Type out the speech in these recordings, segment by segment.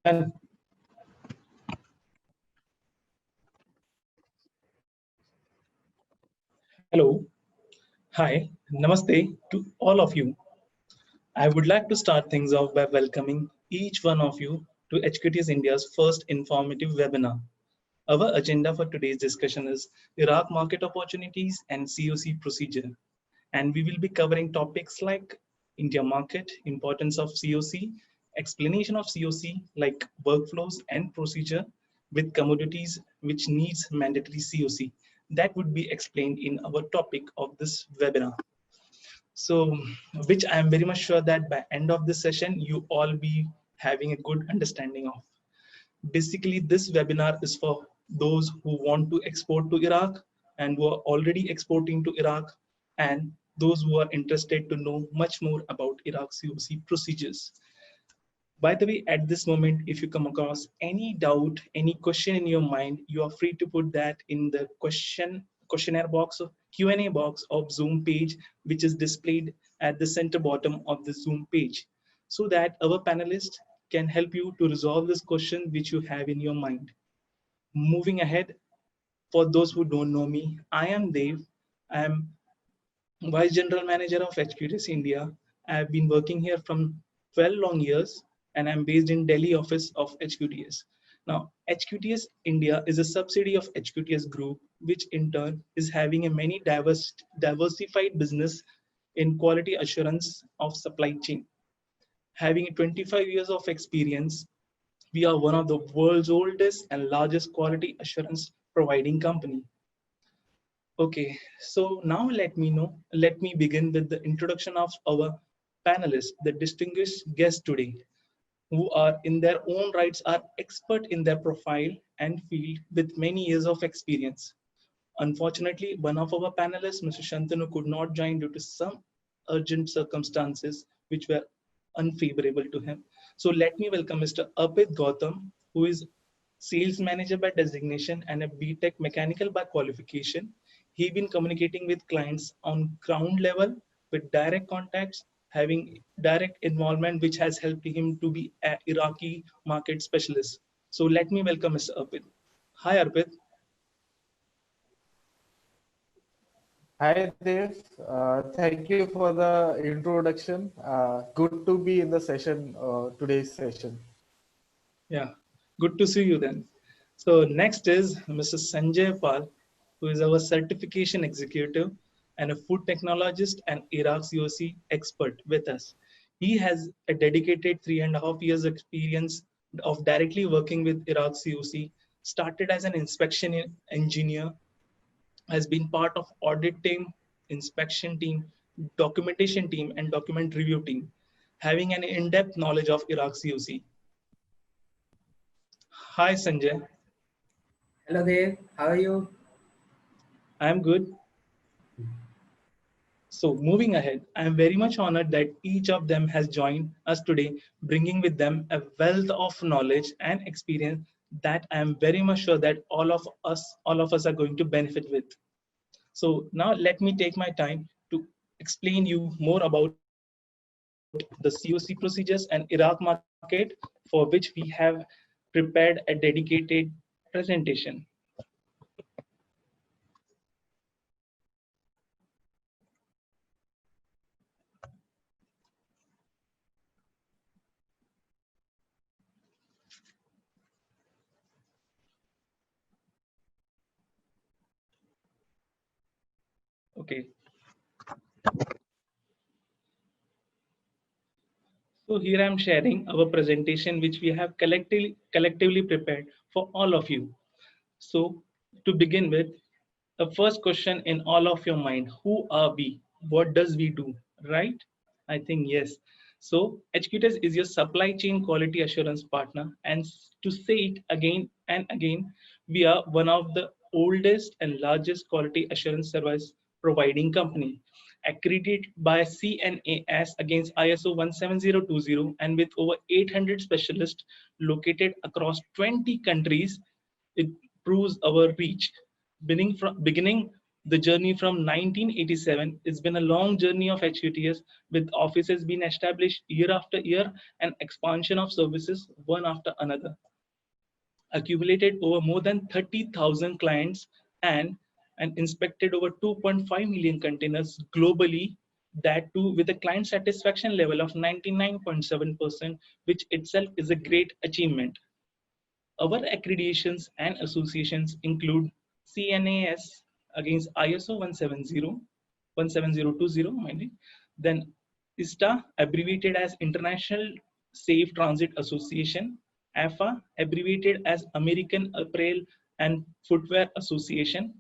And hello, hi, namaste to all of you. I would like to start things off by welcoming each one of you to HQTS India's first informative webinar. Our agenda for today's discussion is Iraq market opportunities and COC procedure. And we will be covering topics like India market, importance of COC, explanation of COC like workflows and procedure with commodities which needs mandatory COC. That would be explained in our topic of this webinar. So, which I am very much sure that by end of this session, you all be having a good understanding of. Basically, this webinar is for those who want to export to Iraq and who are already exporting to Iraq, and those who are interested to know much more about Iraq COC procedures. By the way, at this moment, if you come across any doubt, any question in your mind, you are free to put that in the questionnaire box or Q&A box of Zoom page, which is displayed at the center bottom of the Zoom page, so that our panelists can help you to resolve this question which you have in your mind. Moving ahead, for those who don't know me, I am Dev. I am Vice General Manager of HQTS India. I have been working here from 12 long years and I'm based in Delhi office of HQTS. Now, HQTS India is a subsidiary of HQTS Group, which in turn is having a many diversified business in quality assurance of supply chain. Having 25 years of experience, we are one of the world's oldest and largest quality assurance providing company. Okay, so now let me begin with the introduction of our panelists, the distinguished guests today, who are in their own rights are expert in their profile and field with many years of experience. Unfortunately, one of our panelists, Mr. Shantanu, could not join due to some urgent circumstances which were unfavorable to him. So let me welcome Mr. Arpit Gautam, who is sales manager by designation and a BTech mechanical by qualification. He been communicating with clients on ground level with direct contacts, having direct involvement, which has helped him to be an Iraqi market specialist. So let me welcome Mr. Arpit. Hi, Arpit. Hi Dev, thank you for the introduction. Good to be in the session, today's session. Yeah, good to see you then. So next is Mr. Sanjay Pal, who is our certification executive and a food technologist and Iraq COC expert with us. He has a dedicated 3.5 years experience of directly working with Iraq COC, started as an inspection engineer, has been part of audit team, inspection team, documentation team, and document review team, having an in-depth knowledge of Iraq COC. Hi, Sanjay. Hello Dev, how are you? I'm good. So moving ahead, I'm very much honored that each of them has joined us today, bringing with them a wealth of knowledge and experience that I'm very much sure that all of us are going to benefit with. So now let me take my time to explain you more about the COC procedures and Iraq market, for which we have prepared a dedicated presentation. Okay. So here I'm sharing our presentation, which we have collectively prepared for all of you. So to begin with, the first question in all of your mind, who are we? What does we do, right? I think yes. So HQTS is your supply chain quality assurance partner. And to say it again and again, we are one of the oldest and largest quality assurance service providing company, accredited by CNAS against ISO 17020, and with over 800 specialists located across 20 countries. It proves our reach, beginning The journey from 1987 has been a long journey of HQTS, with offices being established year after year and expansion of services one after another. Accumulated over more than 30,000 clients and inspected over 2.5 million containers globally, that too with a client satisfaction level of 99.7%, which itself is a great achievement. Our accreditations and associations include CNAS against ISO 17020, mind it. Then ISTA, abbreviated as International Safe Transit Association; AFA, abbreviated as American Apparel and Footwear Association;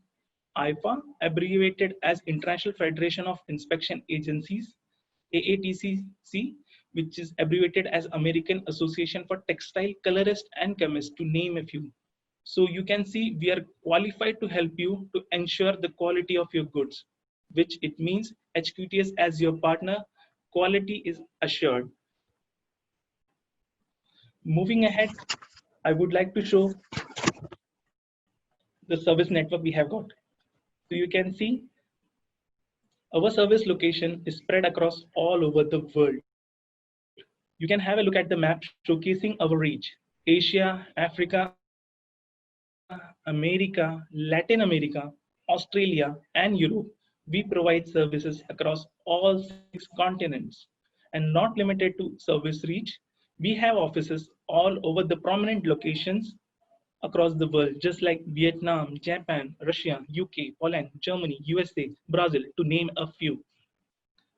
IFA, abbreviated as International Federation of Inspection Agencies; AATCC, which is abbreviated as American Association for Textile Colorists and Chemists, to name a few. So you can see we are qualified to help you to ensure the quality of your goods, which it means HQTS as your partner, quality is assured. Moving ahead, I would like to show the service network we have got. So you can see our service location is spread across all over the world. You can have a look at the map showcasing our reach: Asia, Africa, America, Latin America, Australia, and Europe. We provide services across all 6 continents. And not limited to service reach, we have offices all over the prominent locations across the world, just like Vietnam, Japan, Russia, UK, Poland, Germany, USA, Brazil, to name a few.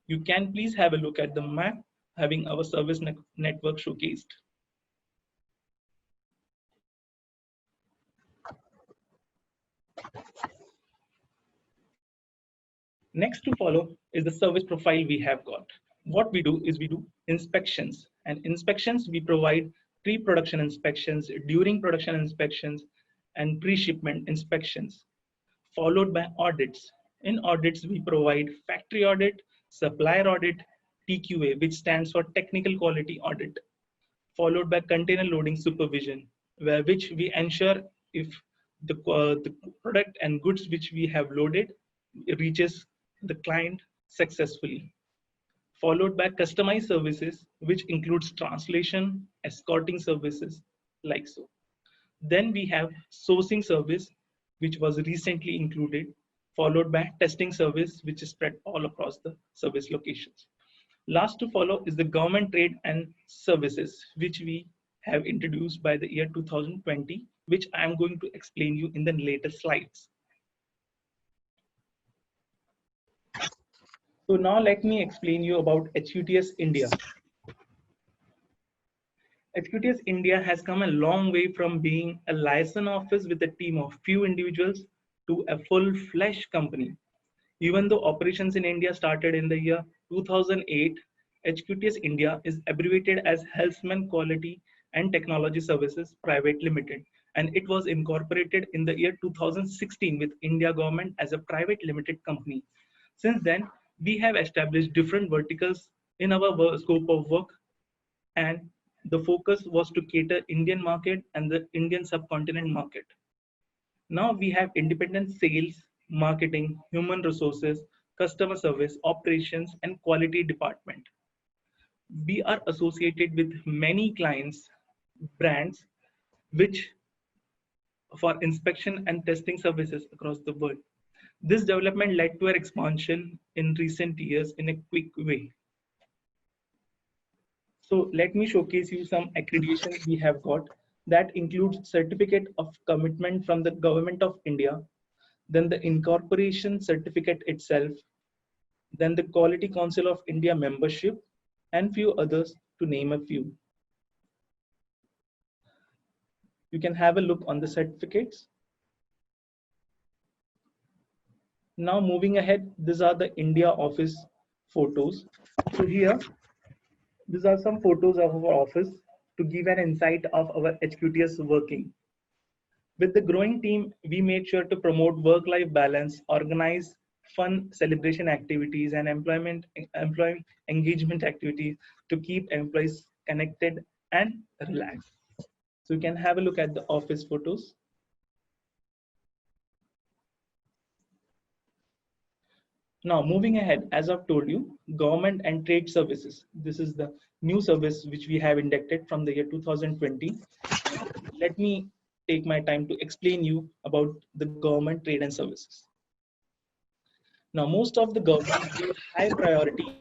You can please have a look at the map having our service network showcased. Next to follow is the service profile we have got. What we do is we do inspections, and inspections we provide pre-production inspections, during production inspections, and pre-shipment inspections, followed by audits. In audits, we provide factory audit, supplier audit, TQA, which stands for technical quality audit, followed by container loading supervision, which we ensure if the product and goods which we have loaded reaches the client successfully, followed by customized services, which includes translation, escorting services, like so. Then we have sourcing service, which was recently included, followed by testing service, which is spread all across the service locations. Last to follow is the government trade and services, which we have introduced by the year 2020, which I am going to explain you in the later slides. So now let me explain you about HQTS India. HQTS India has come a long way from being a license office with a team of few individuals to a full-fledged company. Even though operations in India started in the year 2008, HQTS India is abbreviated as Healthman Quality and Technology Services Private Limited, and it was incorporated in the year 2016 with India government as a private limited company. Since then, we have established different verticals in our scope of work, and the focus was to cater Indian market and the Indian subcontinent market. Now we have independent sales, marketing, human resources, customer service, operations, and quality department. We are associated with many clients, brands, which for inspection and testing services across the world. This development led to our expansion in recent years in a quick way. So let me showcase you some accreditations we have got that includes Certificate of Commitment from the Government of India, then the incorporation certificate itself, then the Quality Council of India membership, and few others, to name a few. You can have a look on the certificates. Now moving ahead, these are the India office photos. So here, these are some photos of our office to give an insight of our HQTS working. With the growing team, we made sure to promote work-life balance, organize fun celebration activities, and employee engagement activities to keep employees connected and relaxed. So you can have a look at the office photos. Now, moving ahead, as I've told you, government and trade services. This is the new service which we have inducted from the year 2020. Let me take my time to explain you about the government trade and services. Now, most of the governments give high priority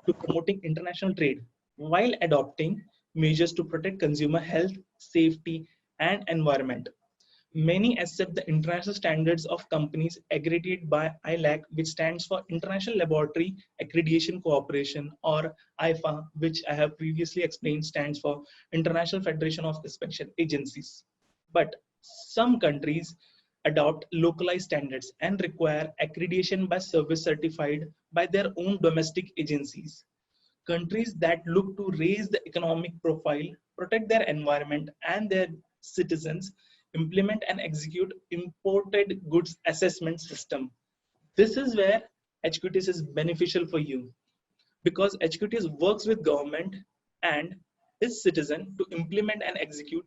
to promoting international trade while adopting measures to protect consumer health, safety, and environment. Many accept the international standards of companies accredited by ILAC, which stands for International Laboratory Accreditation Cooperation, or IFA, which I have previously explained stands for International Federation of Inspection Agencies. But some countries adopt localized standards and require accreditation by service certified by their own domestic agencies. Countries that look to raise the economic profile, protect their environment and their citizens, implement and execute imported goods assessment system. This is where HQTS is beneficial for you because HQTS works with government and its citizen to implement and execute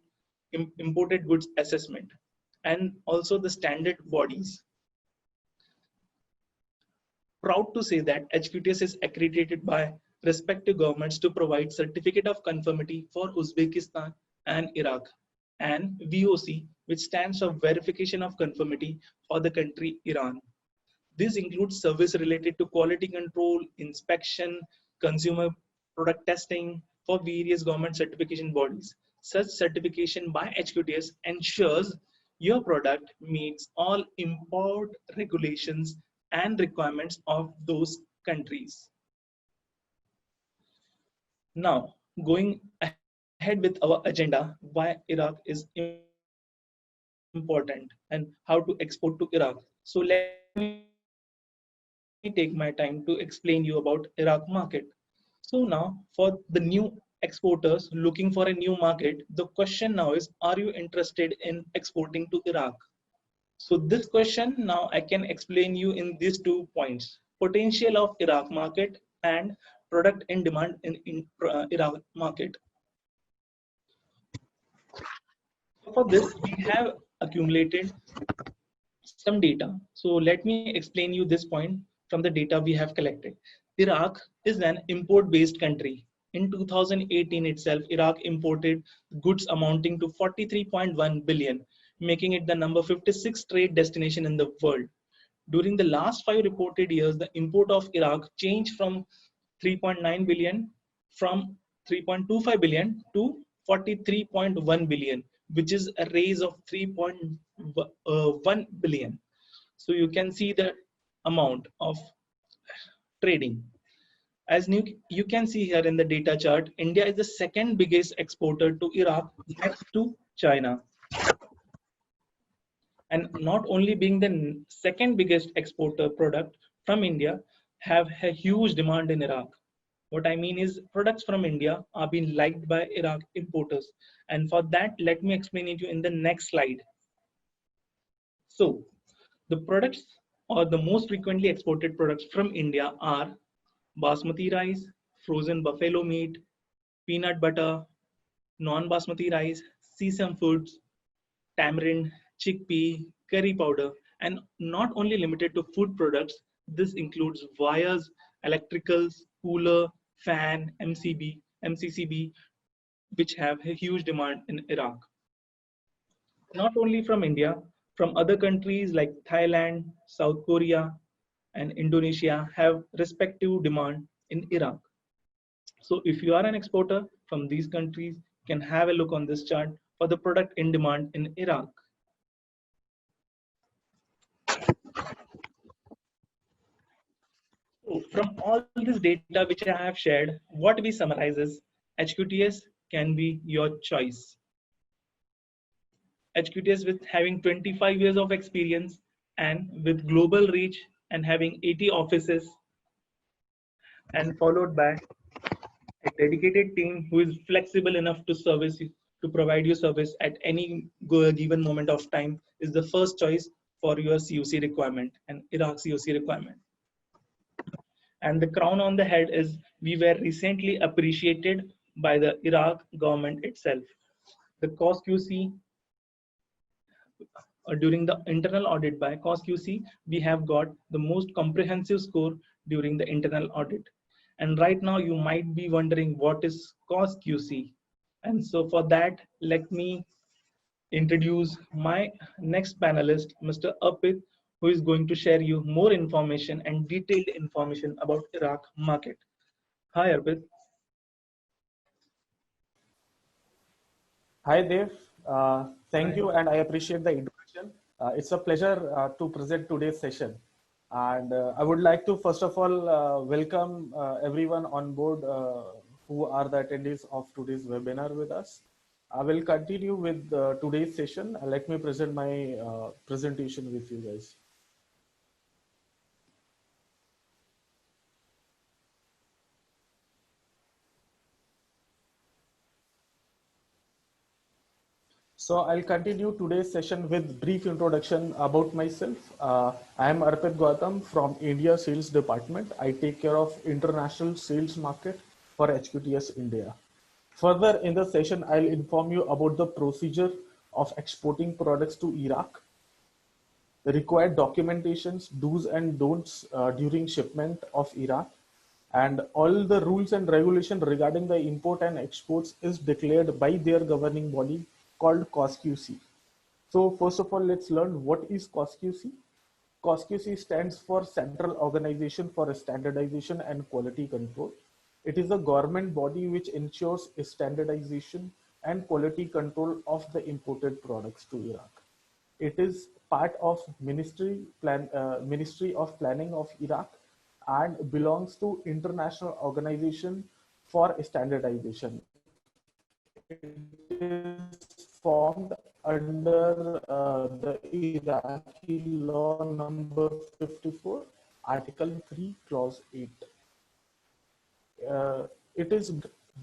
imported goods assessment and also the standard bodies. Proud to say that HQTS is accredited by respective governments to provide certificate of conformity for Uzbekistan and Iraq, and VOC, which stands for verification of conformity for the country Iran. This includes service related to quality control, inspection, consumer product testing for various government certification bodies. Such certification by HQTS ensures your product meets all import regulations and requirements of those countries. Now, going ahead with our agenda, why Iraq is important and how to export to Iraq. So let me take my time to explain you about Iraq market. So now for the new exporters looking for a new market, the question now is, are you interested in exporting to Iraq? So this question now I can explain you in these 2 points: potential of Iraq market and product in demand in Iraq market. For this, we have accumulated some data. So let me explain you this point from the data we have collected. Iraq is an import-based country. In 2018 itself, Iraq imported goods amounting to 43.1 billion, making it the number 56 trade destination in the world. During the last 5 reported years, the import of Iraq changed from 3.9 billion from 3.25 billion to 43.1 billion, which is a raise of 3.1 billion. So you can see the amount of trading. As you can see here in the data chart, India is the second biggest exporter to Iraq next to China. And not only being the second biggest exporter, product from India have a huge demand in Iraq. What I mean is products from India are being liked by Iraq importers. And for that, let me explain it to you in the next slide. So the products or the most frequently exported products from India are basmati rice, frozen buffalo meat, peanut butter, non-basmati rice, sesame foods, tamarind, chickpea, curry powder, and not only limited to food products, this includes wires, electricals, cooler, fan, MCCB, which have a huge demand in Iraq. Not only from India, from other countries like Thailand, South Korea, and Indonesia have respective demand in Iraq. So if you are an exporter from these countries, you can have a look on this chart for the product in demand in Iraq. So from all this data which I have shared, what we summarize is HQTS can be your choice. HQTS with having 25 years of experience and with global reach and having 80 offices and followed by a dedicated team who is flexible enough to service you, to provide you service at any given moment of time is the first choice for your COC requirement and Iraq COC requirement. And the crown on the head is we were recently appreciated by the Iraq government itself. The COSQC during the internal audit by COSQC, we have got the most comprehensive score during the internal audit. And right now you might be wondering what is COSQC. And so for that, let me introduce my next panelist, Mr. Arpit, who is going to share you more information and detailed information about Iraq market. Hi, Arpit. Hi Dev, thank you and I appreciate the introduction. It's a pleasure to present today's session. And I would like to first of all welcome everyone on board who are the attendees of today's webinar with us. I will continue with today's session. Let me present my presentation with you guys. So I'll continue today's session with brief introduction about myself. I am Arpit Gautam from India Sales Department. I take care of international sales market for HQTS India. Further in the session, I'll inform you about the procedure of exporting products to Iraq, the required documentations, do's and don'ts during shipment of Iraq, and all the rules and regulation regarding the import and exports is declared by their governing body called COSQC. So first of all, let's learn what is COSQC. COSQC stands for Central Organization for Standardization and Quality Control. It is a government body which ensures standardization and quality control of the imported products to Iraq. It is part of Ministry of Planning of Iraq and belongs to International Organization for Standardization. It is formed under the Iraqi law number 54, Article 3, Clause 8. It is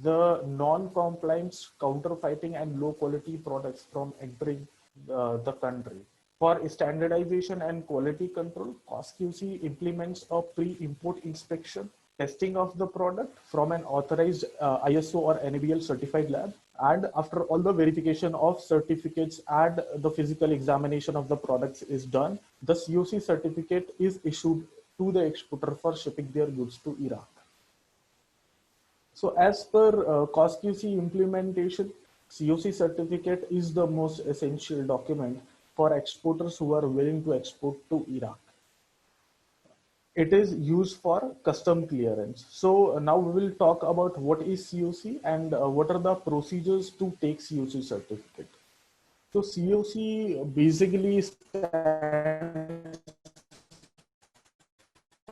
the non-compliance, counterfeiting and low quality products from entering the country. For standardization and quality control, COSQC implements a pre-import inspection, testing of the product from an authorized ISO or NABL certified lab. And after all the verification of certificates and the physical examination of the products is done, the COC certificate is issued to the exporter for shipping their goods to Iraq. So as per COSQC implementation, COC certificate is the most essential document for exporters who are willing to export to Iraq. It is used for custom clearance. So now we will talk about what is COC and what are the procedures to take COC certificate. So COC basically stands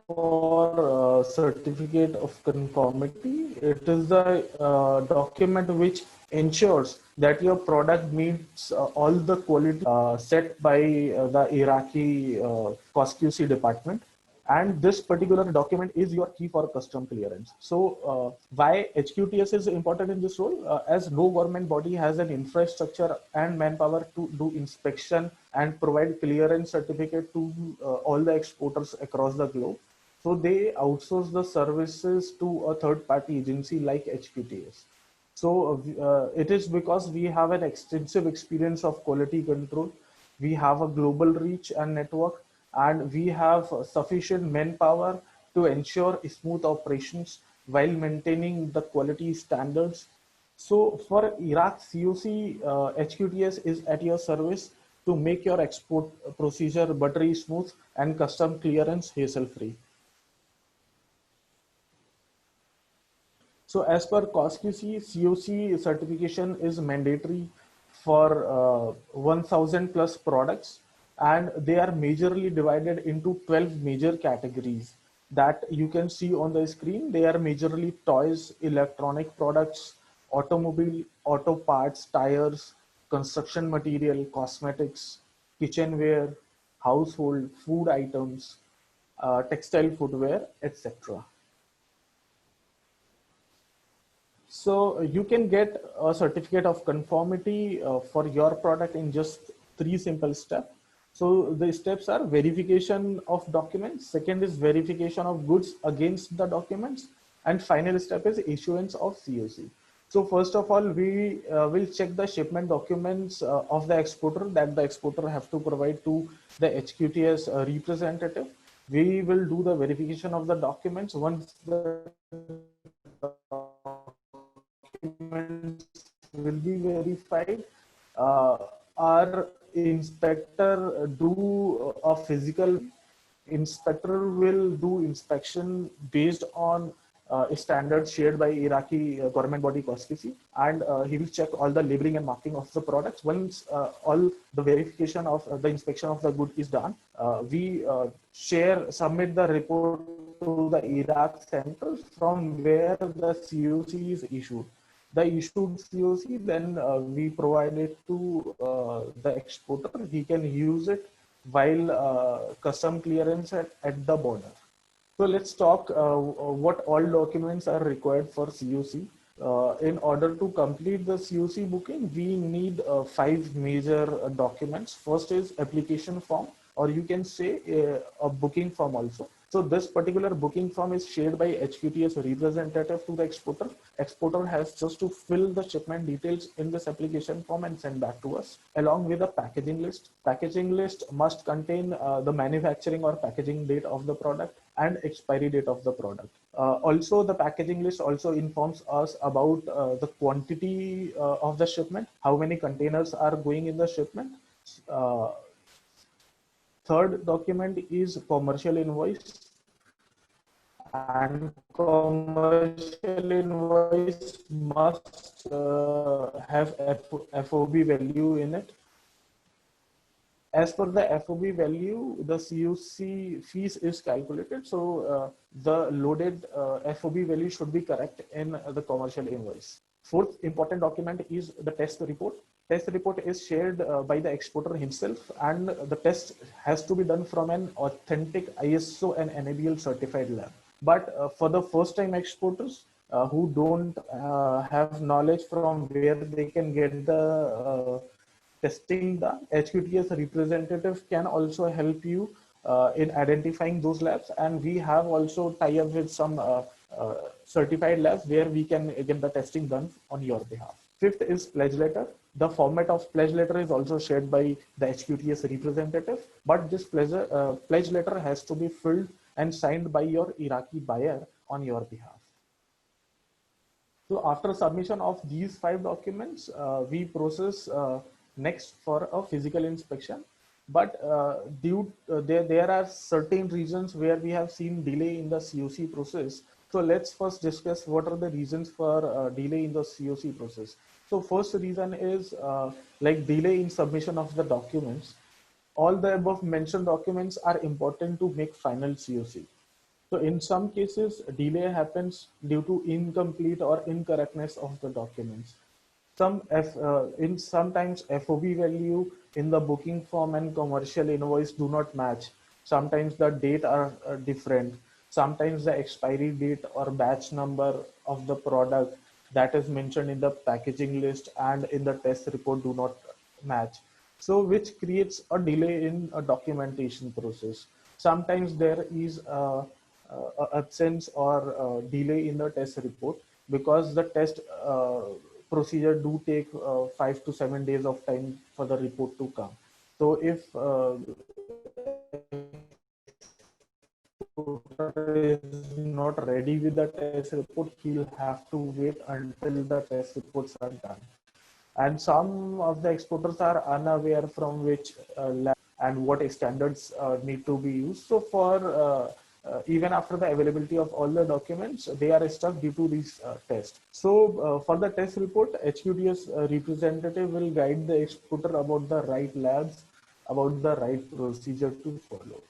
for certificate of conformity. It is the document which ensures that your product meets all the quality set by the Iraqi COSQC department. And this particular document is your key for custom clearance. So why HQTS is important in this role? As no government body has an infrastructure and manpower to do inspection and provide clearance certificate to all the exporters across the globe. So they outsource the services to a third-party agency like HQTS. So it is because we have an extensive experience of quality control. We have a global reach and network, and we have sufficient manpower to ensure smooth operations while maintaining the quality standards. So for Iraq COC, HQTS is at your service to make your export procedure buttery smooth and custom clearance hassle-free. So as per COSQC, COC certification is mandatory for 1000 plus products, and they are majorly divided into 12 major categories that you can see on the screen. They are majorly toys, electronic products, automobile, auto parts, tires, construction material, cosmetics, kitchenware, household, food items, textile footwear, etc. So you can get a certificate of conformity for your product in just 3 simple steps. So the steps are verification of documents. Second is verification of goods against the documents. And final step is issuance of COC. So first of all, we will check the shipment documents of the exporter that the exporter have to provide to the HQTS representative. We will do the verification of the documents. Once the documents will be verified, our inspector do a physical inspector will do inspection based on standards shared by Iraqi government body COSPC, and he will check all the labeling and marking of the products. Once all the verification of the inspection of the good is done, we submit the report to the Iraq center from where the COC is issued. The issued COC, then we provide it to the exporter. He can use it while custom clearance at the border. So let's talk what all documents are required for COC. In order to complete the COC booking, we need 5 major documents. First is application form, or you can say a booking form also. So this particular booking form is shared by HQTS representative to the exporter. Exporter has just to fill the shipment details in this application form and send back to us, along with a packaging list. Packaging list must contain the manufacturing or packaging date of the product and expiry date of the product. Also, the packaging list also informs us about the quantity of the shipment, how many containers are going in the shipment. Third document is commercial invoice, and commercial invoice must have FOB value in it. As per the FOB value, the COC fees is calculated. So the loaded FOB value should be correct in the commercial invoice. Fourth important document is the test report. Test report is shared by the exporter himself, and the test has to be done from an authentic ISO and NABL certified lab. But for the first time exporters who don't have knowledge from where they can get the testing done, HQTS representative can also help you in identifying those labs, and we have also tie up with some certified labs where we can get the testing done on your behalf. Fifth is pledge letter. The format of pledge letter is also shared by the HQTS representative, but this pledge letter has to be filled and signed by your Iraqi buyer on your behalf. So after submission of these 5 documents, we process next for a physical inspection. But there are certain reasons where we have seen delay in the COC process. So let's first discuss what are the reasons for delay in the COC process. So first reason is like delay in submission of the documents. All the above mentioned documents are important to make final COC. So in some cases, delay happens due to incomplete or incorrectness of the documents. Sometimes FOB value in the booking form and commercial invoice do not match. Sometimes the date are different. Sometimes the expiry date or batch number of the product that is mentioned in the packaging list and in the test report do not match. So which creates a delay in a documentation process. Sometimes there is absence or delay in the test report because the test procedure do take 5 to 7 days of time for the report to come. So if is not ready with the test report, he'll have to wait until the test reports are done. And some of the exporters are unaware from which lab and what standards need to be used. So for even after the availability of all the documents, they are stuck due to these tests. So for the test report, HQTS representative will guide the exporter about the right labs, about the right procedure to follow.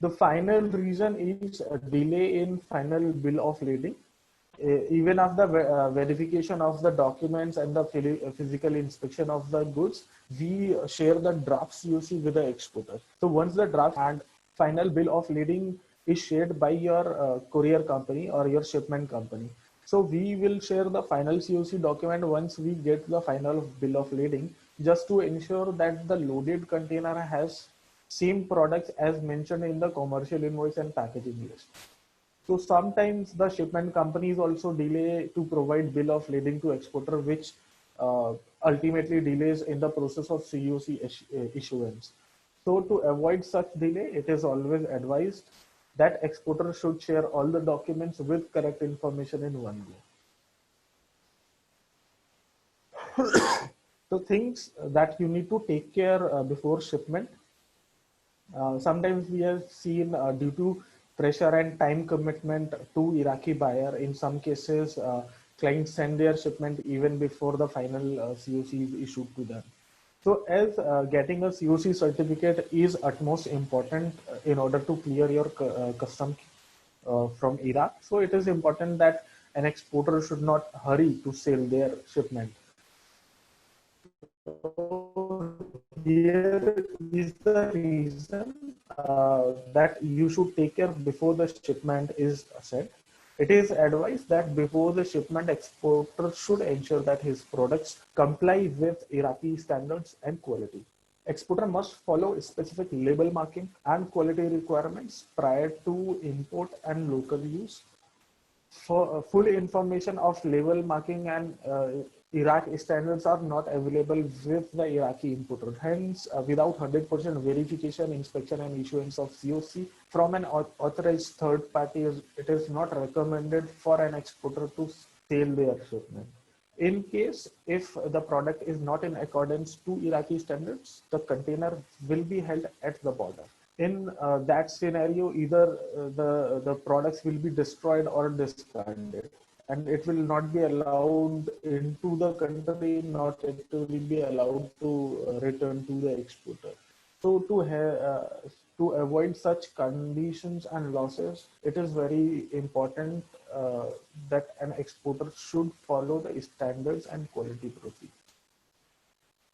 The final reason is a delay in final bill of lading. Even after verification of the documents and the physical inspection of the goods, we share the draft COC with the exporter. So once the draft and final bill of lading is shared by your courier company or your shipment company. So we will share the final COC document once we get the final bill of lading, just to ensure that the loaded container has same products as mentioned in the commercial invoice and packaging list. So sometimes the shipment companies also delay to provide bill of lading to exporter, which ultimately delays in the process of COC issuance. So to avoid such delay, it is always advised that exporter should share all the documents with correct information in one go. So things that you need to take care before shipment. Sometimes we have seen due to pressure and time commitment to Iraqi buyer, in some cases, clients send their shipment even before the final COC is issued to them. So as getting a COC certificate is utmost important in order to clear your custom from Iraq. So it is important that an exporter should not hurry to sell their shipment. Here is the reason that you should take care before the shipment is sent. It is advised that before the shipment, exporter should ensure that his products comply with Iraqi standards and quality. Exporter must follow specific label marking and quality requirements prior to import and local use. For full information of label marking and Iraq standards are not available with the Iraqi importer. Hence, without 100% verification, inspection, and issuance of COC from an authorized third party, it is not recommended for an exporter to sell their shipment. In case if the product is not in accordance to Iraqi standards, the container will be held at the border. In that scenario, either the products will be destroyed or discarded, and it will not be allowed into the country, not it will be allowed to return to the exporter. So to avoid such conditions and losses, it is very important that an exporter should follow the standards and quality procedures.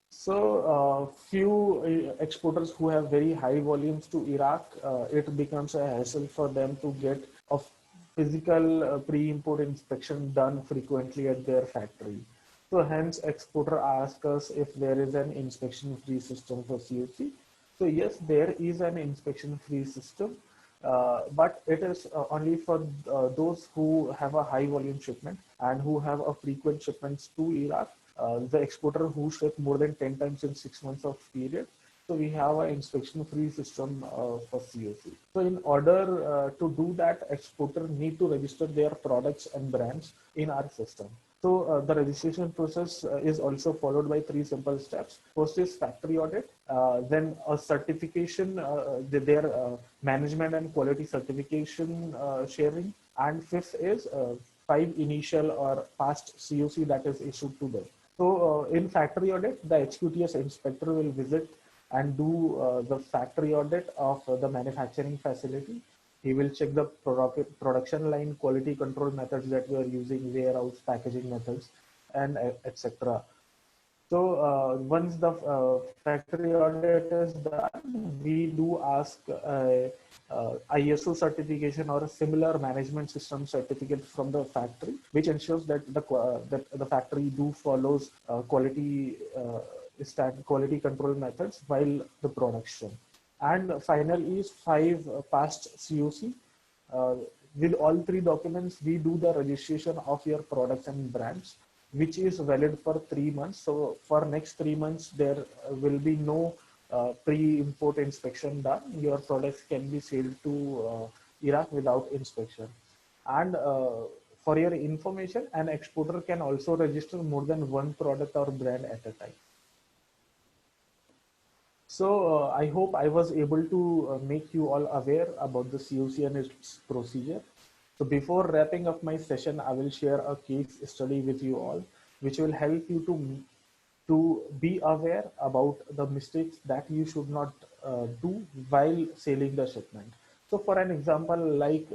So few exporters who have very high volumes to Iraq, it becomes a hassle for them to get a physical pre-import inspection done frequently at their factory. So hence exporter asks us if there is an inspection-free system for COC. So yes, there is an inspection-free system, but it is only for those who have a high volume shipment and who have a frequent shipments to Iraq. The exporter who ship more than 10 times in 6 months of period. So we have an inspection-free system for COC. So in order to do that, exporter need to register their products and brands in our system. So the registration process is also followed by 3 simple steps. First is factory audit, then a certification, their management and quality certification sharing, and fifth is 5 initial or past COC that is issued to them. So in factory audit, the HQTS inspector will visit and do the factory audit of the manufacturing facility. He will check the production line quality control methods that we are using, warehouse packaging methods, and etc. So once the factory audit is done, we do ask ISO certification or a similar management system certificate from the factory, which ensures that the factory do follows quality quality control methods while the production. And final is 5 past COC. With all 3 documents, we do the registration of your products and brands, which is valid for 3 months. So for next 3 months, there will be no pre-import inspection done. Your products can be sold to Iraq without inspection. And for your information, an exporter can also register more than 1 product or brand at a time. So I hope I was able to make you all aware about the COC and its procedure. So before wrapping up my session, I will share a case study with you all, which will help you to be aware about the mistakes that you should not do while selling the shipment. So for an example, like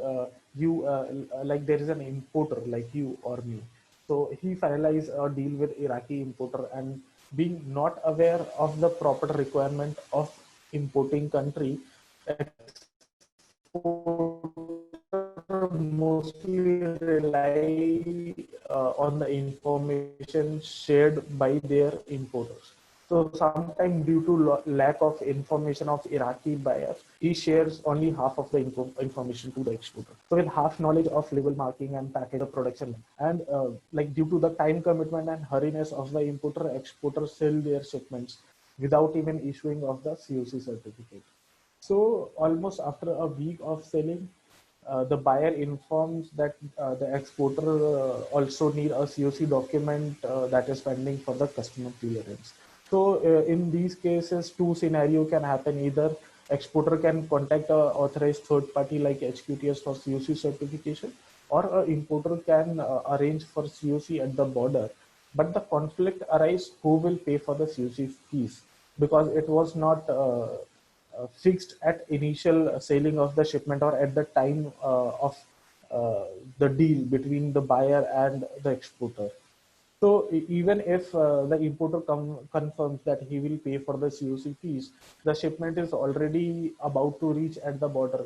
like there is an importer like you or me. So he finalized a deal with Iraqi importer, and being not aware of the proper requirement of importing country, mostly rely on the information shared by their importers. So sometimes due to lack of information of Iraqi buyer, he shares only half of the information to the exporter. So with half knowledge of label marking and package of production, and like due to the time commitment and hurriness of the importer, exporter sell their shipments without even issuing of the COC certificate. So almost after a week of selling, the buyer informs that the exporter also need a COC document that is pending for the customer clearance. So in these cases, two scenario can happen. Either exporter can contact a authorized third party like HQTS for COC certification, or a importer can arrange for COC at the border. But the conflict arises who will pay for the COC fees, because it was not fixed at initial sailing of the shipment or at the time of the deal between the buyer and the exporter. So even if the importer confirms that he will pay for the COC fees, the shipment is already about to reach at the border.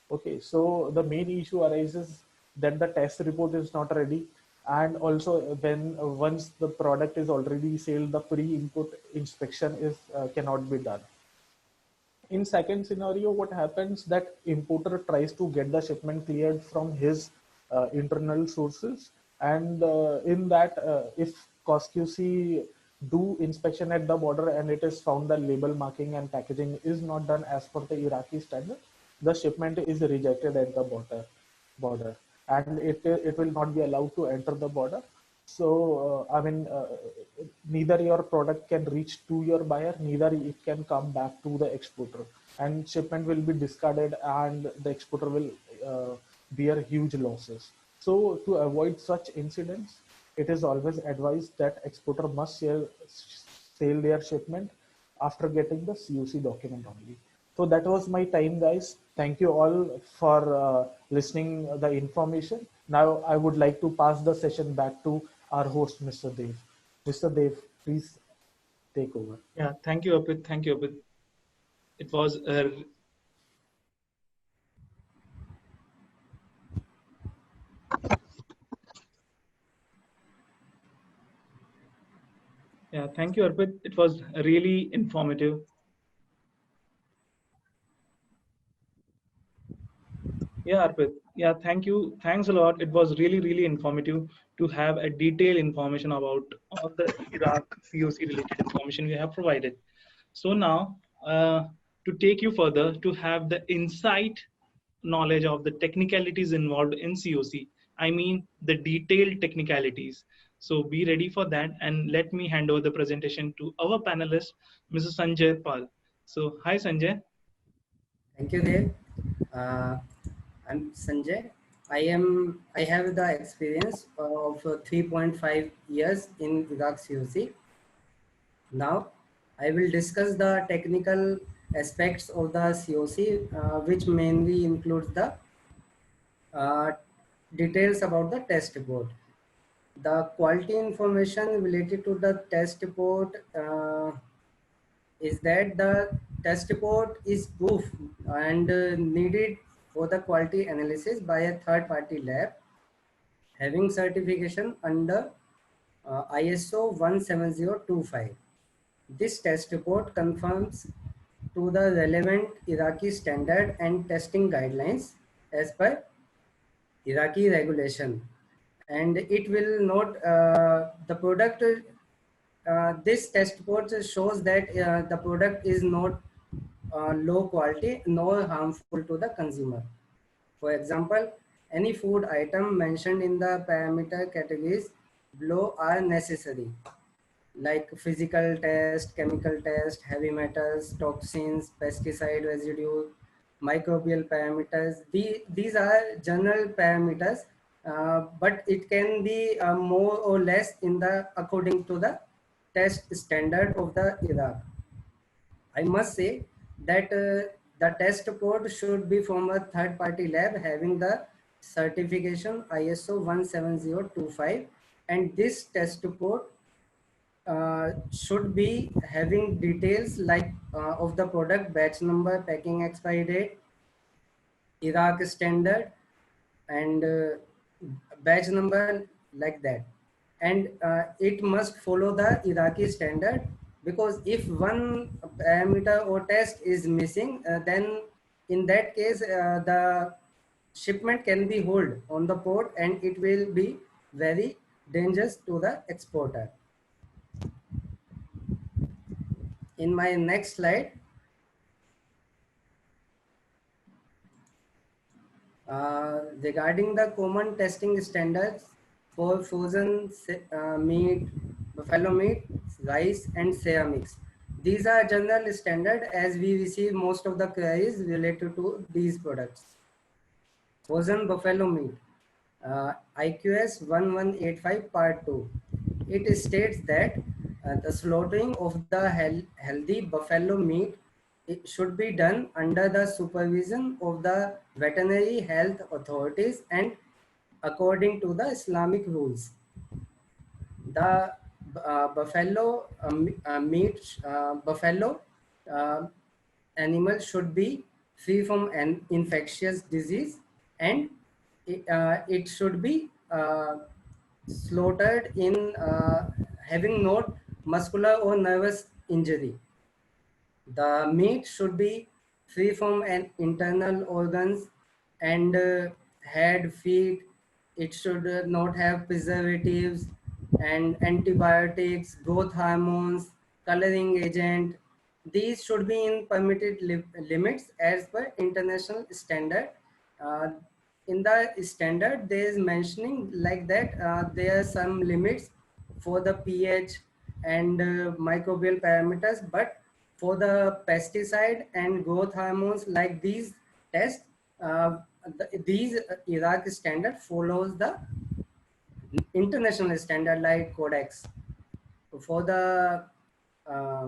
Okay, so the main issue arises that the test report is not ready, and also when once the product is already sold, the pre-import inspection is cannot be done. In second scenario, what happens that importer tries to get the shipment cleared from his internal sources, and in that if COSQC do inspection at the border and it is found that label marking and packaging is not done as per the Iraqi standard, the shipment is rejected at the border, and it will not be allowed to enter the border. So, neither your product can reach to your buyer, neither it can come back to the exporter, and shipment will be discarded, and the exporter will bear huge losses. So, to avoid such incidents, it is always advised that exporter must sell their shipment after getting the COC document only. So that was my time, guys. Thank you all for listening the information. Now I would like to pass the session back to our host, Mr. Dev. Mr. Dev, please take over. Yeah, thank you, Apit. Thank you, Apit. It was a yeah, thank you, Arpit. It was really informative. Yeah, Arpit. Yeah, thank you. Thanks a lot. It was really, really informative to have a detailed information about all the Iraq COC related information we have provided. So now, to take you further, to have the insight knowledge of the technicalities involved in COC, I mean the detailed technicalities. So be ready for that, and let me hand over the presentation to our panelist, Mr. Sanjay Pal. So hi, Sanjay. Thank you, Dev. Uh, I'm Sanjay. I have the experience of 3.5 years in Iraq COC. Now, I will discuss the technical aspects of the COC, which mainly includes the uh, details about the test report. The quality information related to the test report is that the test report is proof and needed for the quality analysis by a third party lab having certification under ISO 17025. This test report confirms to the relevant Iraqi standard and testing guidelines as per Iraqi regulation, and it will not the product. This test report shows that the product is not low quality nor harmful to the consumer. For example, any food item mentioned in the parameter categories below are necessary, like physical test, chemical test, heavy metals, toxins, pesticide residue, microbial parameters. These are general parameters, but it can be more or less in the according to the test standard of the Iraq. I must say that the test report should be from a third party lab having the certification ISO 17025, and this test report should be having details like of the product, batch number, packing expiry date, Iraq standard, and batch number, like that. And it must follow the Iraqi standard, because if one parameter or test is missing, then in that case the shipment can be hold on the port and it will be very dangerous to the exporter. In my next slide, regarding the common testing standards for frozen meat, buffalo meat, rice, and soya mix. These are general standard as we receive most of the queries related to these products. Frozen buffalo meat, IQS 1185 Part 2. It states that the slaughtering of the healthy buffalo meat, it should be done under the supervision of the veterinary health authorities and according to the Islamic rules. The buffalo buffalo uh, animal should be free from an infectious disease, and it should be slaughtered in having no muscular or nervous injury. The meat should be free from an internal organs and head, feet. It should not have preservatives and antibiotics, growth hormones, coloring agent. These should be in permitted limits as per international standard. Uh, in the standard, there is mentioning like that there are some limits for the pH and microbial parameters, but for the pesticide and growth hormones like these tests, these Iraq standard follows the international standard like Codex. For the uh,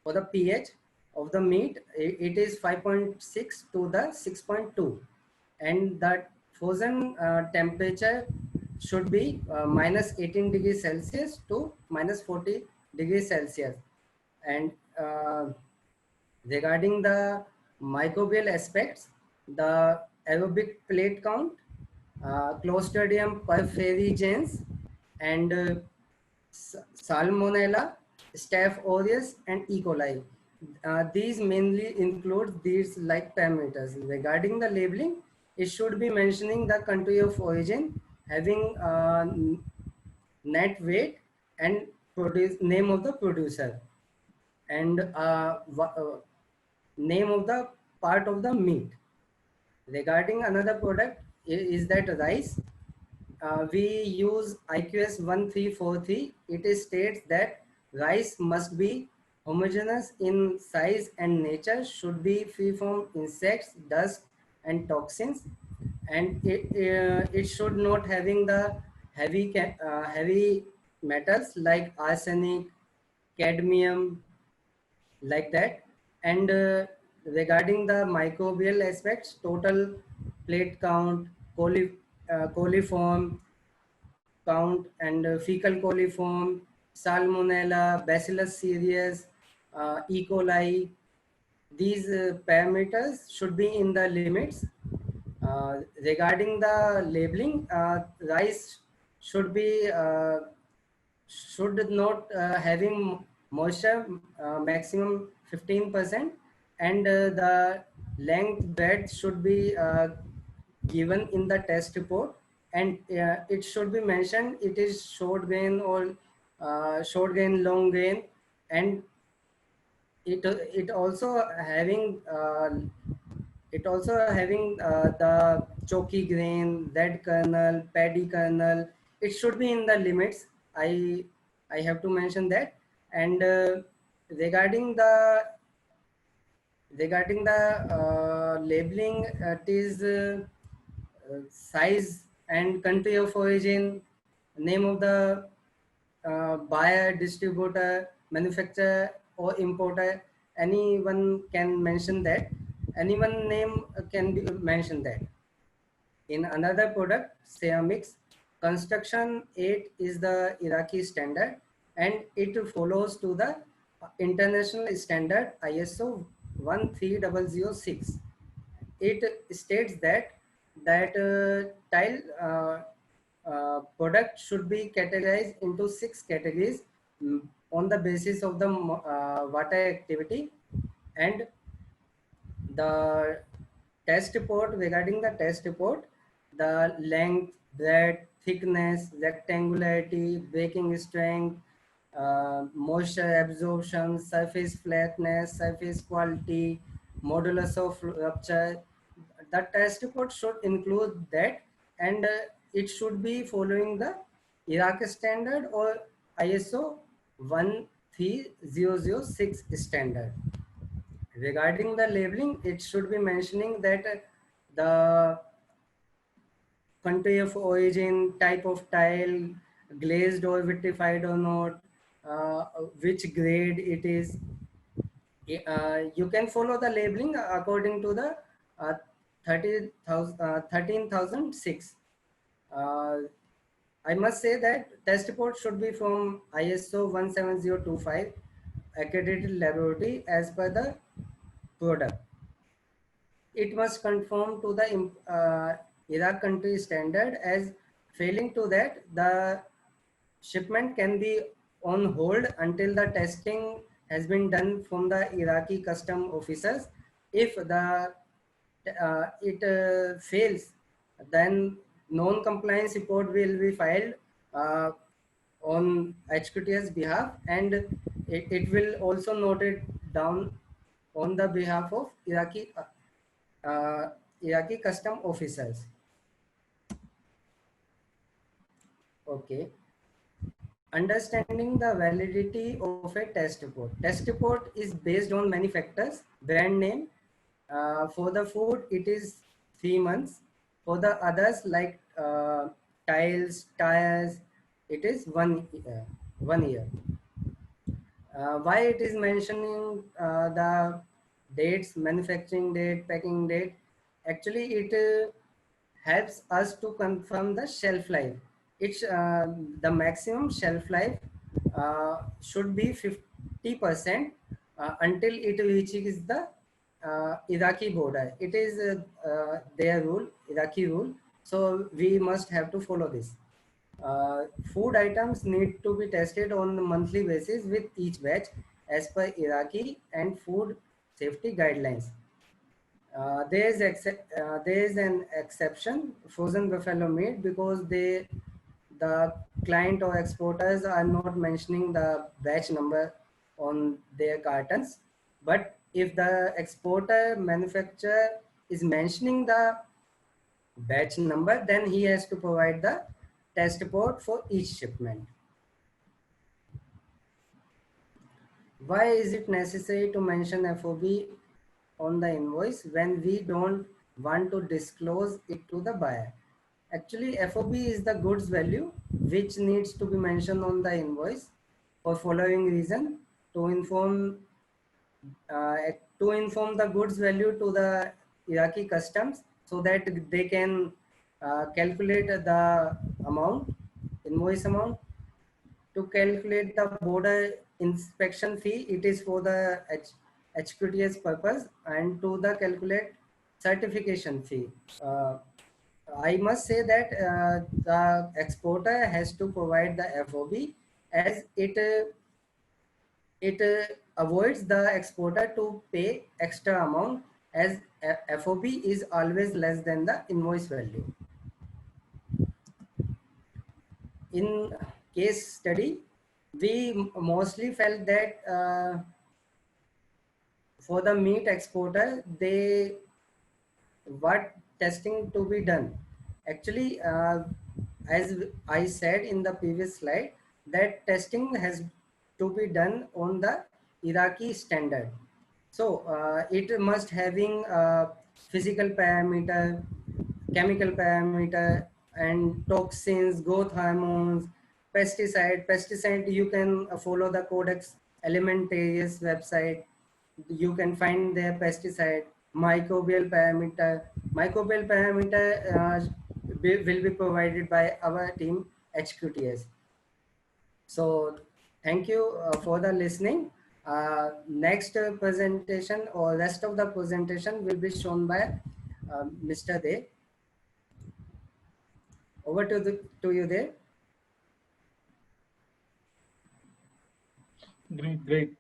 for the pH of the meat, it is 5.6 to the 6.2, and that frozen temperature should be minus 18 degrees Celsius to minus 40 degrees Celsius. And regarding the microbial aspects, the aerobic plate count, Clostridium perfringens, and Salmonella, Staph aureus, and E. coli. These mainly include these like parameters. Regarding the labeling, it should be mentioning the country of origin, having net weight and name of the producer, and name of the part of the meat. Regarding another product is that rice. We use IQS 1343. It states that rice must be homogeneous in size and nature, should be free from insects, dust, and toxins, and it should not having the heavy metals like arsenic, cadmium, like that. And regarding the microbial aspects, total plate count, coliform count, and fecal coliform, salmonella, bacillus cereus, E. coli, these parameters should be in the limits. Regarding the labeling, rice should be should not having moisture maximum 15%, and the length breadth should be given in the test report, and it should be mentioned it is short grain or short grain, long grain, and it also having the chalky grain, red kernel, paddy kernel. It should be in the limits. I have to mention that. And regarding the labeling, it is size and country of origin, name of the buyer, distributor, manufacturer, or importer. Anyone can mention that. Anyone name can be mentioned that. In another product, Ceramix, construction 8 is the Iraqi standard, and it follows to the international standard ISO 13006. It states that tile product should be categorized into 6 categories: on the basis of the water activity, and the test report, regarding the test report, the length, breadth, thickness, rectangularity, breaking strength, moisture absorption, surface flatness, surface quality, modulus of rupture. The test report should include that, and it should be following the Iraq standard or ISO 13006 standard. Regarding the labeling, it should be mentioning that the country of origin, type of tile, glazed or vitrified or not, which grade it is. You can follow the labeling according to the 13,006. I must say that test report should be from ISO 17025 accredited laboratory as per the product. It must conform to the Iraq country standard, as failing to that, the shipment can be on hold until the testing has been done from the Iraqi custom officers. If the it fails, then non-compliance report will be filed uh, on HQTS behalf, and it will also note it down on the behalf of Iraqi custom officers. Okay. Understanding the validity of a test report. Test report is based on many factors. Brand name. For the food, it is 3 months. For the others, like tiles, tires, it is 1 year. 1 year. Why it is mentioning the dates, manufacturing date, packing date? Actually, it helps us to confirm the shelf life. It's the maximum shelf life should be 50% until it reaches the Iraqi border. It is their rule, Iraqi rule. So we must have to follow this. Food items need to be tested on a monthly basis with each batch as per Iraqi and food safety guidelines. There is an exception, frozen buffalo meat, because the client or exporters are not mentioning the batch number on their cartons. But if the exporter manufacturer is mentioning the batch number, then he has to provide the test report for each shipment. Why is it necessary to mention FOB on the invoice when we don't want to disclose it to the buyer? Actually, FOB is the goods value which needs to be mentioned on the invoice for following reason: to inform the goods value to the Iraqi customs, so that they can calculate the amount, invoice amount. To calculate the border inspection fee, it is for the HQTS purpose, and to the calculate certification fee. I must say that the exporter has to provide the FOB, as it avoids the exporter to pay extra amount, as FOB is always less than the invoice value. In case study, we mostly felt that for the meat exporter, what testing to be done. Actually, as I said in the previous slide, that testing has to be done on the Iraqi standard. So it must having physical parameter, chemical parameter, and toxins, growth hormones, pesticide. You can follow the Codex Alimentarius website. You can find their pesticide. Microbial parameter. Microbial parameter will be provided by our team HQTS. So thank you for the listening. Next presentation or rest of the presentation will be shown by Mr. De. Over to you there. Great, great.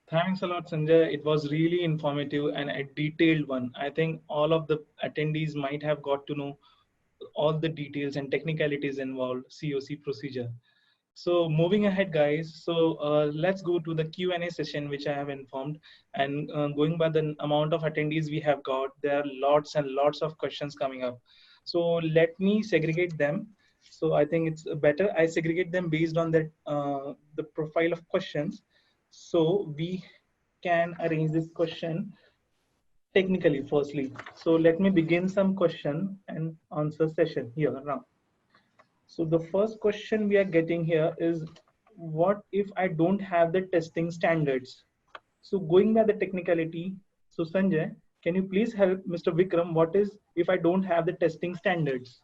Thanks a lot, Sanjay. It was really informative and a detailed one. I think all of the attendees might have got to know all the details and technicalities involved COC procedure. So moving ahead, guys. So let's go to the Q&A session, which I have informed. And going by the amount of attendees we have got, there are lots and lots of questions coming up. So let me segregate them. So I think it's better I segregate them based on the profile of questions. So we can arrange this question technically firstly. So let me begin some question and answer session here now. So the first question we are getting here is, what if I don't have the testing standards? So going by the technicality, so Sanjay, can you please help Mr. Vikram, what is if I don't have the testing standards?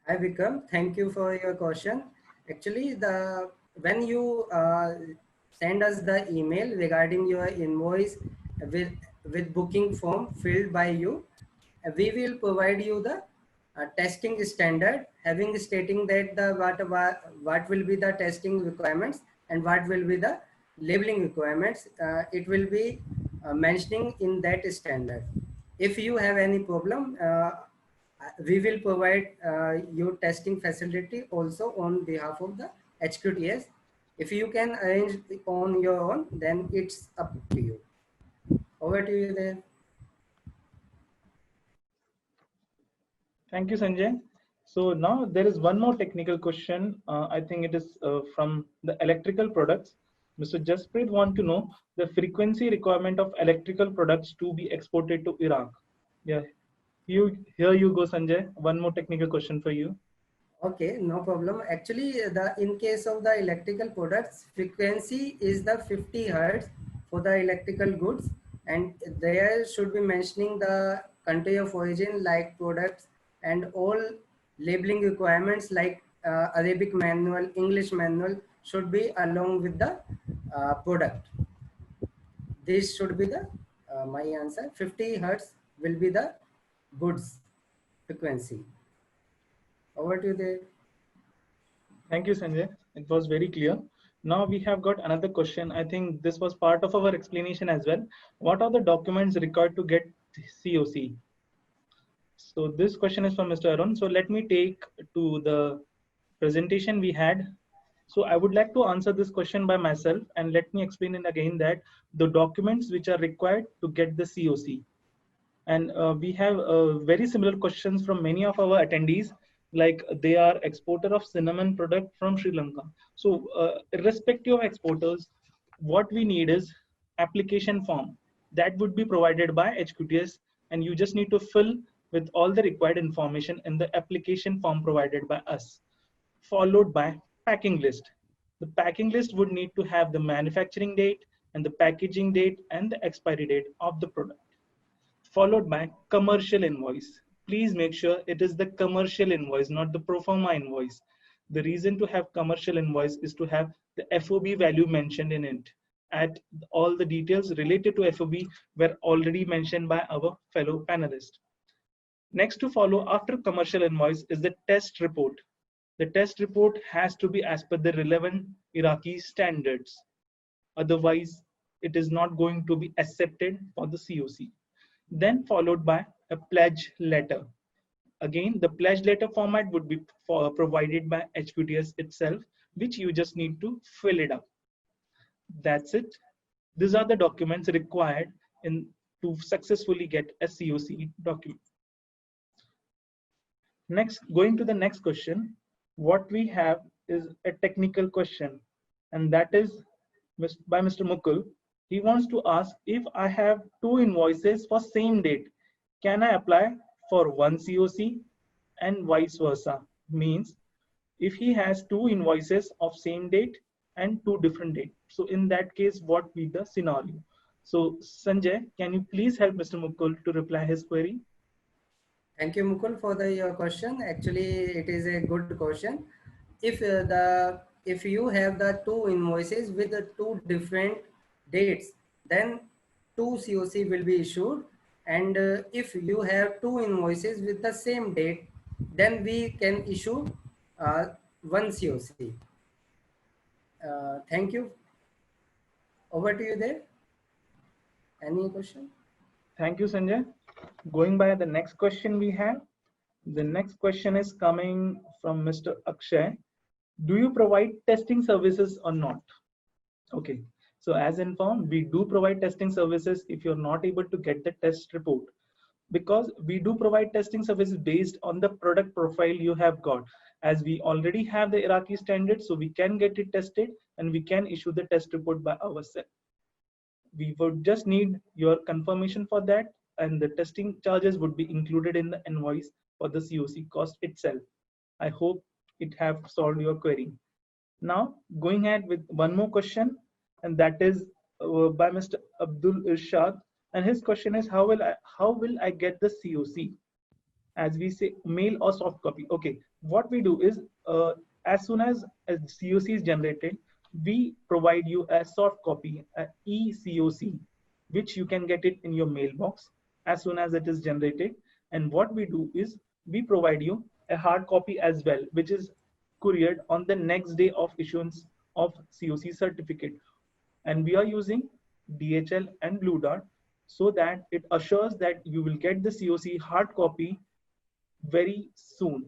Hi Vikram, thank you for your question. Actually, when you send us the email regarding your invoice with booking form filled by you, we will provide you the testing standard, having stating that what will be the testing requirements and what will be the labeling requirements. It will be mentioning in that standard. If you have any problem, we will provide your testing facility also on behalf of the HQTS. If you can arrange on your own, then it's up to you. Over to you there. Thank you, Sanjay. So now there is one more technical question. I think it is from the electrical products. Mr. Jasprit want to know the frequency requirement of electrical products to be exported to Iraq. Yeah, here you go, Sanjay. One more technical question for you. Okay, no problem. Actually, in case of the electrical products, frequency is the 50 hertz for the electrical goods, and there should be mentioning the country of origin like products and all labeling requirements like Arabic manual, English manual should be along with the product. This should be the my answer. 50 hertz will be the goods frequency. Over to you there. Thank you, Sanjay. It was very clear. Now we have got another question. I think this was part of our explanation as well. What are the documents required to get COC? So this question is from Mr. Arun. So let me take to the presentation we had. So I would like to answer this question by myself, and let me explain it again that the documents which are required to get the COC. And we have very similar questions from many of our attendees, like they are exporter of cinnamon product from Sri Lanka. So irrespective of exporters, what we need is application form that would be provided by HQTS, and you just need to fill with all the required information in the application form provided by us, followed by packing list. The packing list would need to have the manufacturing date and the packaging date and the expiry date of the product, followed by commercial invoice. Please make sure it is the commercial invoice, not the pro forma invoice. The reason to have commercial invoice is to have the FOB value mentioned in it. At all the details related to FOB were already mentioned by our fellow panelists. Next to follow after commercial invoice is the test report. The test report has to be as per the relevant Iraqi standards. Otherwise, it is not going to be accepted for the COC. Then followed by a pledge letter. Again, the pledge letter format would be provided by HQTS itself, which you just need to fill it up. That's it. These are the documents required to successfully get a COC document. Next, going to the next question, what we have is a technical question, and that is by Mr. Mukul. He wants to ask, if I have two invoices for same date, can I apply for one COC and vice versa? Means if he has two invoices of same date and two different dates. So in that case, what be the scenario? So Sanjay, can you please help Mr. Mukul to reply his query? Thank you, Mukul, for your question. Actually, it is a good question. If you have the two invoices with the two different dates, then two COC will be issued. And if you have two invoices with the same date, then we can issue one COC. Thank you. Over to you there. Any question? Thank you, Sanjay. Going by the next question we have. The next question is coming from Mr. Akshay. Do you provide testing services or not? Okay. So as informed, we do provide testing services if you're not able to get the test report, because we do provide testing services based on the product profile you have got. As we already have the Iraqi standard, so we can get it tested and we can issue the test report by ourselves. We would just need your confirmation for that, and the testing charges would be included in the invoice for the COC cost itself. I hope it have solved your query. Now, going ahead with one more question, and that is by Mr. Abdul Irshad, and his question is, how will I get the COC? As we say, mail or soft copy. Okay, what we do is, as soon as a COC is generated, we provide you a soft copy, a eCOC, which you can get it in your mailbox as soon as it is generated. And what we do is, we provide you a hard copy as well, which is couriered on the next day of issuance of COC certificate. And we are using DHL and Blue Dart, so that it assures that you will get the COC hard copy very soon,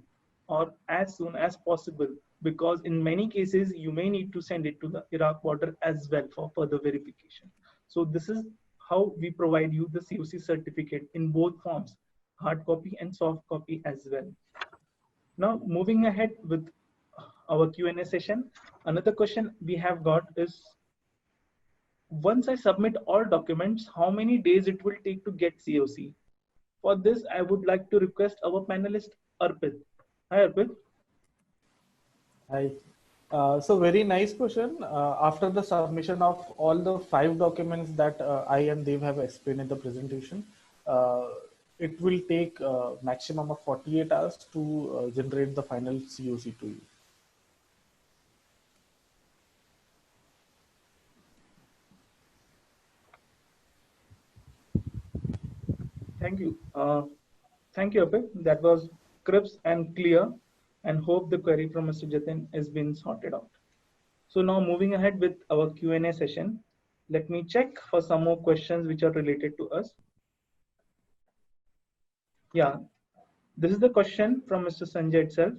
or as soon as possible, because in many cases you may need to send it to the Iraq border as well for further verification. So this is how we provide you the COC certificate in both forms, hard copy and soft copy as well. Now moving ahead with our Q&A session, another question we have got is, once I submit all documents, how many days it will take to get COC? For this, I would like to request our panelist, Arpit. Hi, Arpit. Hi. So very nice question. After the submission of all the 5 documents that I and Dev have explained in the presentation, it will take maximum of 48 hours to generate the final COC to you. Thank you. Thank you, Arpit. That was crisp and clear, and hope the query from Mr. Jatin has been sorted out. So now moving ahead with our Q&A session, let me check for some more questions which are related to us. Yeah, this is the question from Mr. Sanjay itself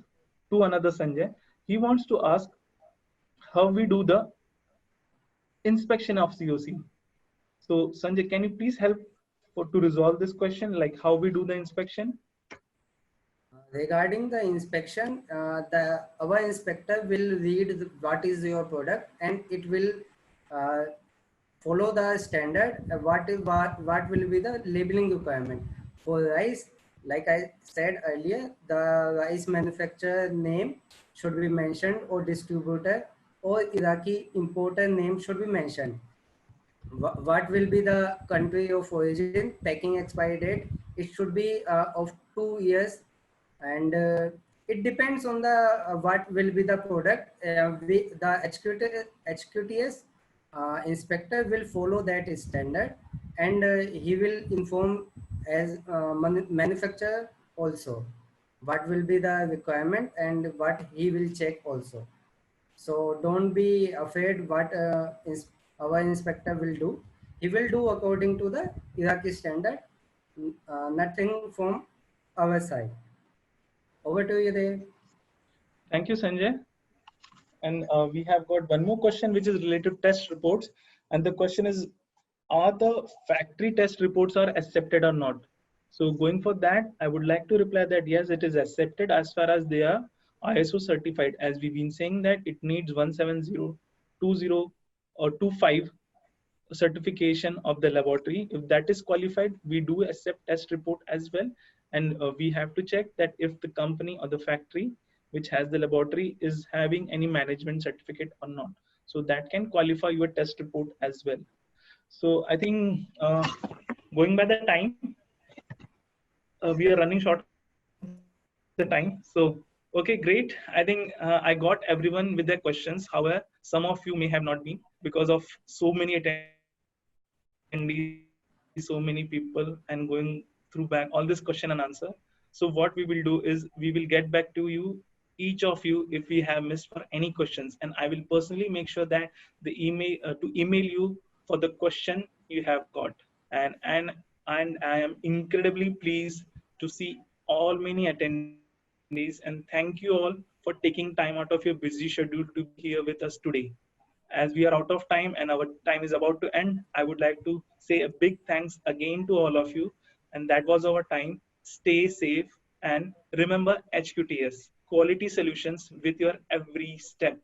to another Sanjay. He wants to ask how we do the inspection of COC. So Sanjay, can you please help to resolve this question, like how we do the inspection? Regarding the inspection, our inspector will read what is your product, and it will follow the standard. What will be the labeling requirement for rice? Like I said earlier, the rice manufacturer name should be mentioned, or distributor or Iraqi importer name should be mentioned. What will be the country of origin, packing expiry date? It should be of 2 years, and it depends on the what will be the product. The HQTS inspector will follow that standard, and he will inform as manufacturer also what will be the requirement and what he will check also. So don't be afraid what our inspector will do. He will do according to the Iraqi standard, nothing from our side. Over to you, Dev. Thank you, Sanjay. And we have got one more question which is related to test reports. And the question is, are the factory test reports are accepted or not? So going for that, I would like to reply that yes, it is accepted as far as they are ISO certified. As we've been saying that it needs 17020 or 25 certification of the laboratory. If that is qualified, we do accept test report as well. And we have to check that if the company or the factory which has the laboratory is having any management certificate or not. So that can qualify your test report as well. So I think going by the time, we are running short the time. So, okay, great. I think I got everyone with their questions. However, some of you may have not been because of so many attendees, so many people, and going through back all this question and answer. So what we will do is we will get back to you, each of you, if we have missed for any questions, and I will personally make sure that the email to email you for the question you have got. And I am incredibly pleased to see all many attendees, and thank you all for taking time out of your busy schedule to be here with us today. As we are out of time and our time is about to end, I would like to say a big thanks again to all of you. And that was our time. Stay safe and remember HQTS, quality solutions with your every step.